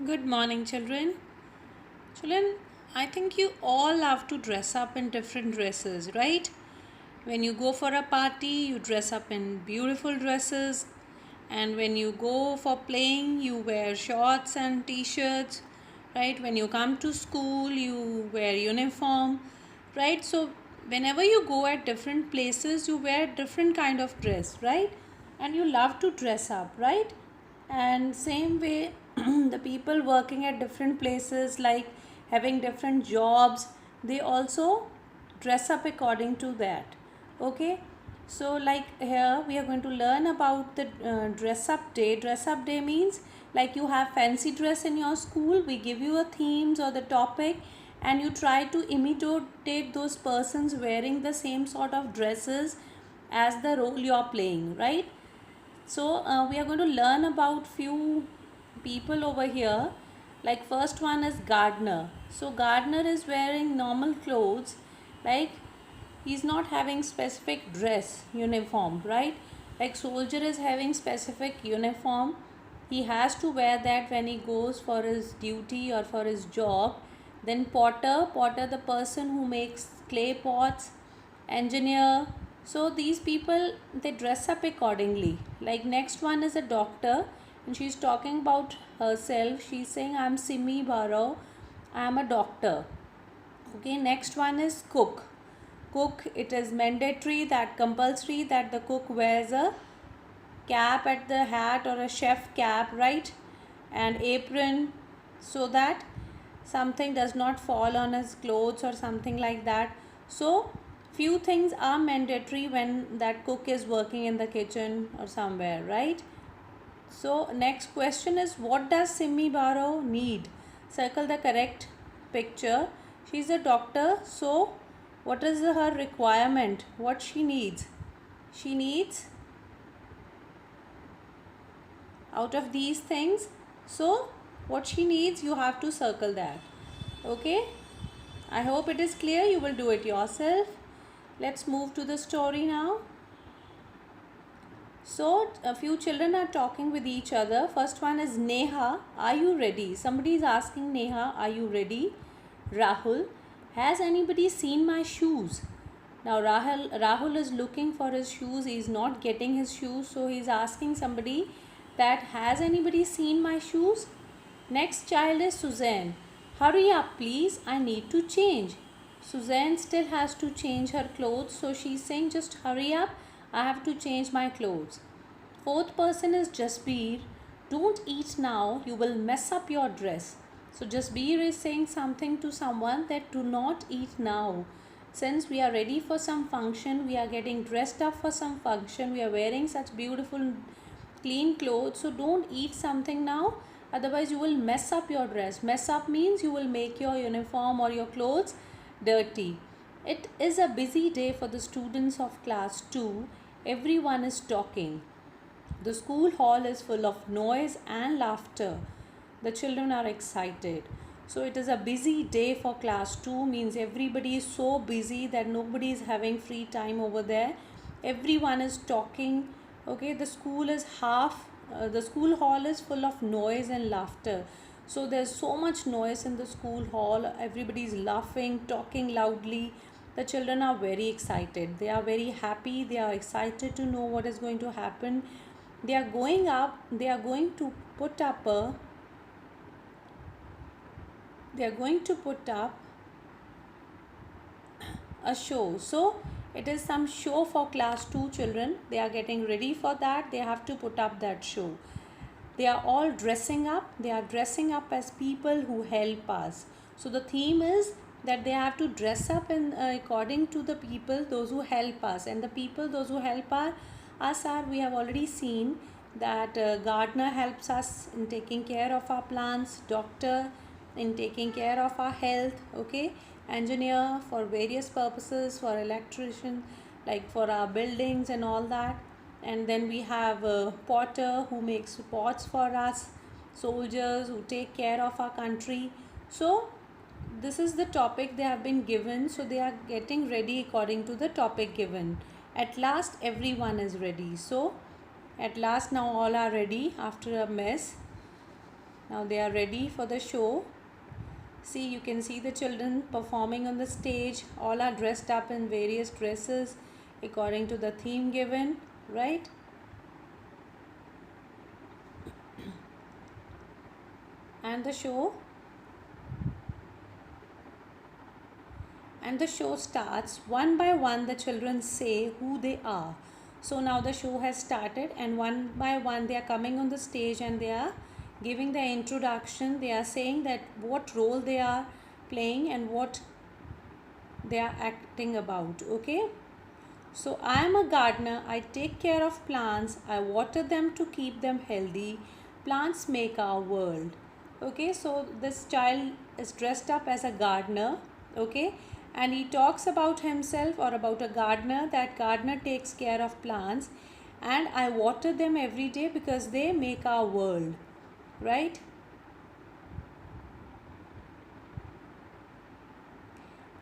Good morning, children. Children, I think you all love to dress up in different dresses, right? When you go for a party, you dress up in beautiful dresses, and when you go for playing, you wear shorts and t-shirts, right? When you come to school, you wear uniform, right? So whenever you go at different places, you wear different kind of dress, right? And you love to dress up, right? And same way the people working at different places, like having different jobs, they also dress up according to that. Okay, so like here we are going to learn about the dress up day. Dress up day means like you have fancy dress in your school, we give you a themes or the topic, and you try to imitate those persons wearing the same sort of dresses as the role you are playing, right? So we are going to learn about few people over here. Like first one is gardener. So gardener is wearing normal clothes, like he's not having specific dress uniform, right? Like soldier is having specific uniform. He has to wear that when he goes for his duty or for his job. Then potter the person who makes clay pots, engineer. So these people, they dress up accordingly. Like next one is a doctor, and she's talking about herself. She's saying, I'm Simi Bharao, I am a doctor. Okay, next one is cook. Cook, it is mandatory, that compulsory that the cook wears a cap at the hat or a chef cap, right? And apron, so that something does not fall on his clothes or something like that. So few things are mandatory when that cook is working in the kitchen or somewhere, right? So next question is, what does Simi Baro need? Circle the correct picture. She's a doctor, so what is her requirement? What she needs? She needs out of these things. So what she needs, you have to circle that. Okay, I hope it is clear. You will do it yourself. Let's move to the story now. So a few children are talking with each other. First one is Neha, are you ready? Somebody is asking Neha, are you ready? Rahul, has anybody seen my shoes? Now Rahul is looking for his shoes. He is not getting his shoes, so he is asking somebody that, has anybody seen my shoes? Next child is Suzanne. Hurry up please, I need to change. Suzanne still has to change her clothes, so she's saying, just hurry up, I have to change my clothes. Fourth person is Jasbir. Don't eat now, you will mess up your dress. So Jasbir is saying something to someone that do not eat now. Since we are ready for some function, we are getting dressed up for some function, we are wearing such beautiful clean clothes, so don't eat something now, otherwise you will mess up your dress. Mess up means you will make your uniform or your clothes dirty. It is a busy day for the students of class 2. Everyone is talking. The school hall is full of noise and laughter. The children are excited. So it is a busy day for class 2, means everybody is so busy that nobody is having free time over there. Everyone is talking. Okay, the school hall is full of noise and laughter. So there's so much noise in the school hall. Everybody is laughing, talking loudly. The children are very excited. They are very happy. They are excited to know what is going to happen. They are going to put up a show. So it is some show for class 2 children. They are getting ready for that. They have to put up that show. They are all dressing up. They are dressing up as people who help us. So the theme is that they have to dress up in according to the people, those who help us. And the people, those who help us are, we have already seen that gardener helps us in taking care of our plants, doctor in taking care of our health, okay, engineer for various purposes, for electrician, like for our buildings and all that. And then we have a potter who makes pots for us, soldiers who take care of our country. So this is the topic they have been given, so they are getting ready according to the topic given. At last everyone is ready. So at last now all are ready after a mess. Now they are ready for the show. See, you can see the children performing on the stage. All are dressed up in various dresses according to the theme given, right? And the show starts. One by one the children say who they are. So now the show has started, and one by one they are coming on the stage and they are giving their introduction. They are saying that what role they are playing and what they are acting about. Okay, so I am a gardener. I take care of plants. I water them to keep them healthy. Plants make our world. Okay, so this child is dressed up as a gardener. Okay, and he talks about himself or about a gardener, that gardener takes care of plants and I water them every day because they make our world, right?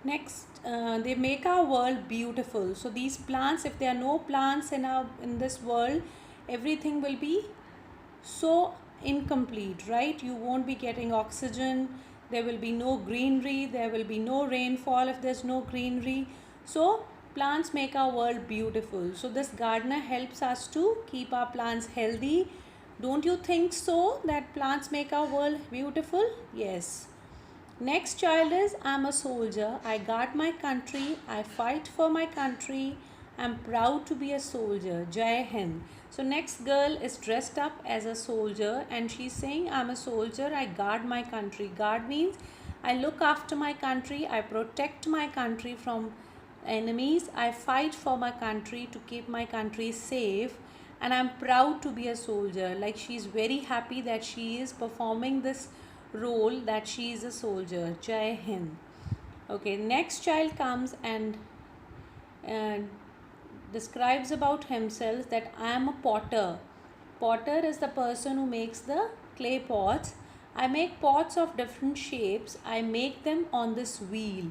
Next, they make our world beautiful. So these plants, if there are no plants in this world, everything will be so incomplete, right? You won't be getting oxygen, there will be no greenery, there will be no rainfall if there's no greenery. So plants make our world beautiful. So this gardener helps us to keep our plants healthy. Don't you think so, that plants make our world beautiful? Yes. Next child is, I'm a soldier. I guard my country. I fight for my country. I'm proud to be a soldier. Jai Hind. So next girl is dressed up as a soldier and she's saying, I'm a soldier. I guard my country. Guard means I look after my country. I protect my country from enemies. I fight for my country to keep my country safe. And I'm proud to be a soldier. Like, she's very happy that she is performing this role, that she is a soldier. Jai Hind. Okay, next child comes and describes about himself that I am a potter. Potter is the person who makes the clay pots. I make pots of different shapes. I make them on this wheel.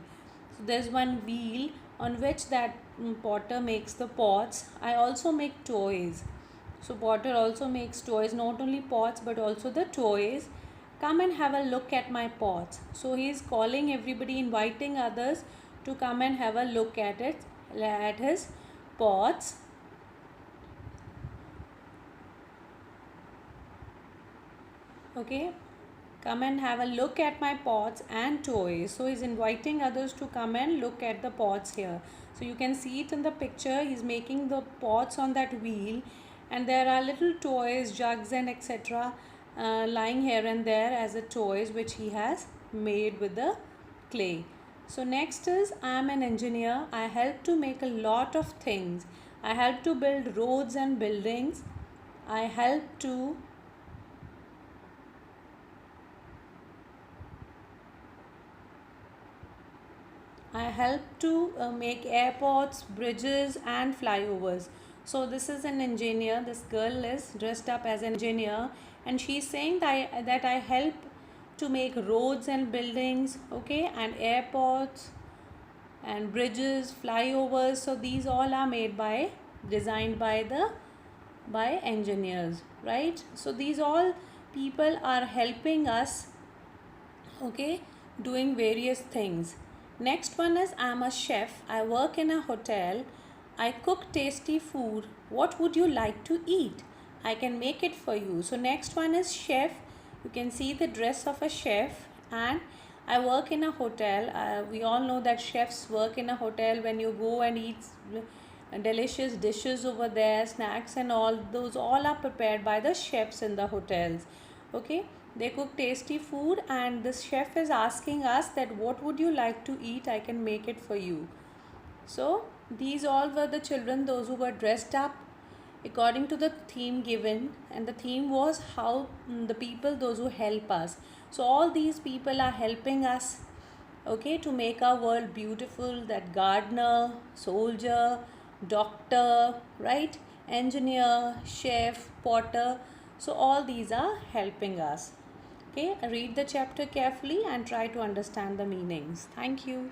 So there's one wheel on which that potter makes the pots. I also make toys. So potter also makes toys, not only pots but also the toys. Come and have a look at my pots. So he is calling everybody, inviting others to come and have a look at it, at his pots. Okay, come and have a look at my pots and toys. So he's inviting others to come and look at the pots here. So you can see it in the picture. He's making the pots on that wheel and there are little toys, jugs and etc. Lying here and there as a toys which he has made with the clay. So next is, I am an engineer. I help to make a lot of things. I help to build roads and buildings. I help to make airports, bridges and flyovers. So this is an engineer. This girl is dressed up as an engineer and she's saying that I help to make roads and buildings, okay, and airports and bridges, flyovers. So these all are designed by engineers, right? So these all people are helping us, okay, doing various things. Next one is, I'm a chef. I work in a hotel. I cook tasty food. What would you like to eat? I can make it for you. So next one is chef. You can see the dress of a chef. And I work in a hotel. We all know that chefs work in a hotel. When you go and eat delicious dishes over there, snacks and all, those all are prepared by the chefs in the hotels. Okay, they cook tasty food and this chef is asking us that what would you like to eat? I can make it for you. So these all were the children, those who were dressed up according to the theme given, and the theme was how the people, those who help us. So all these people are helping us, okay, to make our world beautiful. That gardener, soldier, doctor, right, engineer, chef, potter. So all these are helping us. Okay, read the chapter carefully and try to understand the meanings. Thank you.